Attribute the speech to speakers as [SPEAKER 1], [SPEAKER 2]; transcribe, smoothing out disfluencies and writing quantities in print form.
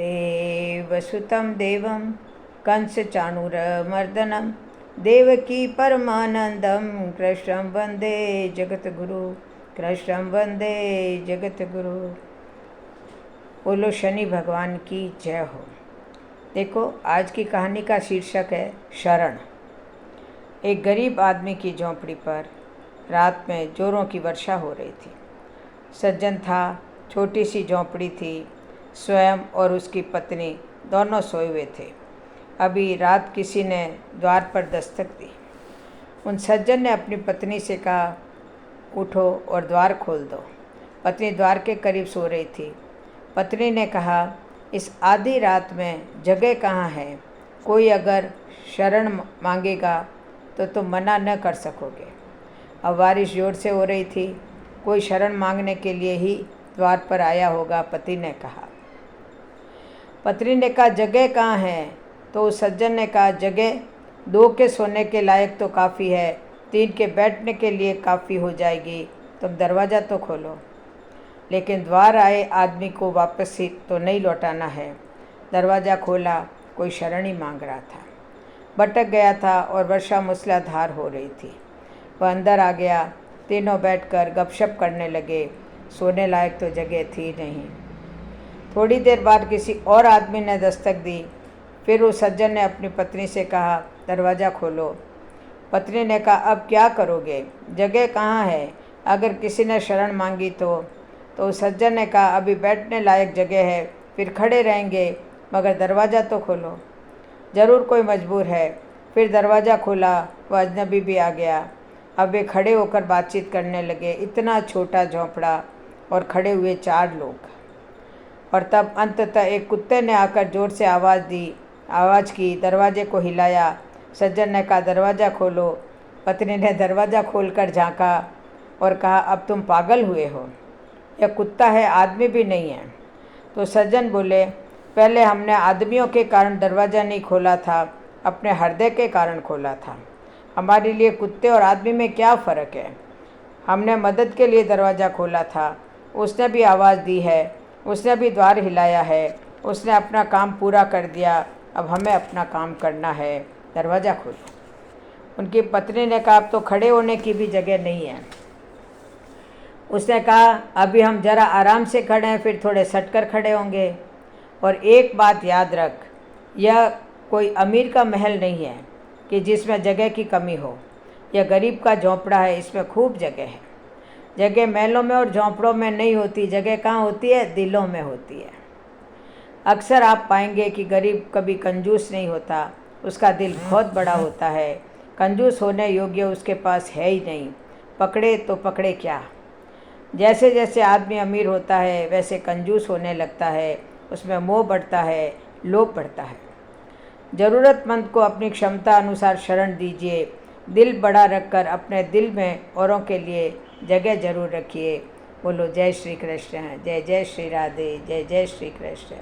[SPEAKER 1] देवसुतं देवं कंसचाणूरमर्दनं देवकी परमानंदं कृष्णं वंदे जगतगुरु, कृष्णं वंदे जगतगुरु। बोलो शनि भगवान की जय हो। देखो, आज की कहानी का शीर्षक है शरण। एक गरीब आदमी की झोंपड़ी पर रात में जोरों की वर्षा हो रही थी। सज्जन था, छोटी सी झोंपड़ी थी, स्वयं और उसकी पत्नी दोनों सोए हुए थे। अभी रात किसी ने द्वार पर दस्तक दी। उन सज्जन ने अपनी पत्नी से कहा, उठो और द्वार खोल दो। पत्नी द्वार के करीब सो रही थी। पत्नी ने कहा, इस आधी रात में जगह कहाँ है? कोई अगर शरण मांगेगा तो तुम मना न कर सकोगे। अब बारिश जोर से हो रही थी, कोई शरण मांगने के लिए ही द्वार पर आया होगा, पति ने कहा। पत्नी ने कहा, जगह कहाँ है? तो उस सज्जन ने कहा, जगह 2 के सोने के लायक तो काफ़ी है, 3 के बैठने के लिए काफ़ी हो जाएगी। तुम दरवाज़ा तो खोलो। लेकिन द्वार आए आदमी को वापस ही तो नहीं लौटाना है। दरवाज़ा खोला, कोई शरण ही मांग रहा था। भटक गया था और वर्षा मूसलाधार हो रही थी। वह अंदर आ गया। तीनों बैठकर गपशप करने लगे। सोने लायक तो जगह थी नहीं। थोड़ी देर बाद किसी और आदमी ने दस्तक दी। फिर उस सज्जन ने अपनी पत्नी से कहा, दरवाज़ा खोलो। पत्नी ने कहा, अब क्या करोगे? जगह कहाँ है? अगर किसी ने शरण मांगी तो उस सज्जन ने कहा, अभी बैठने लायक जगह है, फिर खड़े रहेंगे, मगर दरवाज़ा तो खोलो। ज़रूर कोई मजबूर है। फिर दरवाज़ा खोला, वह अजनबी भी आ गया। अब वे खड़े होकर बातचीत करने लगे। इतना छोटा झोंपड़ा और खड़े हुए 4 लोग। और तब अंततः एक कुत्ते ने आकर ज़ोर से आवाज़ की, दरवाजे को हिलाया। सज्जन ने कहा, दरवाज़ा खोलो। पत्नी ने दरवाज़ा खोलकर झांका और कहा, अब तुम पागल हुए हो? यह कुत्ता है, आदमी भी नहीं है। तो सज्जन बोले, पहले हमने आदमियों के कारण दरवाज़ा नहीं खोला था, अपने हृदय के कारण खोला था। हमारे लिए कुत्ते और आदमी में क्या फ़र्क है? हमने मदद के लिए दरवाज़ा खोला था। उसने भी आवाज़ दी है, उसने भी द्वार हिलाया है, उसने अपना काम पूरा कर दिया। अब हमें अपना काम करना है, दरवाज़ा खोलो। उनकी पत्नी ने कहा, अब तो खड़े होने की भी जगह नहीं है। उसने कहा, अभी हम ज़रा आराम से खड़े हैं, फिर थोड़े सटकर खड़े होंगे। और एक बात याद रख, यह कोई अमीर का महल नहीं है कि जिसमें जगह की कमी हो। यह गरीब का झोंपड़ा है, इसमें खूब जगह है। जगह महलों में और झोंपड़ों में नहीं होती, जगह कहाँ होती है? दिलों में होती है। अक्सर आप पाएंगे कि गरीब कभी कंजूस नहीं होता, उसका दिल बहुत बड़ा होता है। कंजूस होने योग्य उसके पास है ही नहीं। पकड़े तो पकड़े क्या? जैसे जैसे आदमी अमीर होता है वैसे कंजूस होने लगता है, उसमें मोह बढ़ता है, लोभ बढ़ता है। ज़रूरतमंद को अपनी क्षमता अनुसार शरण दीजिए। दिल बड़ा रखकर अपने दिल में औरों के लिए जगह जरूर रखिए। बोलो जय श्री कृष्ण, जय जय श्री राधे, जय जय श्री कृष्ण।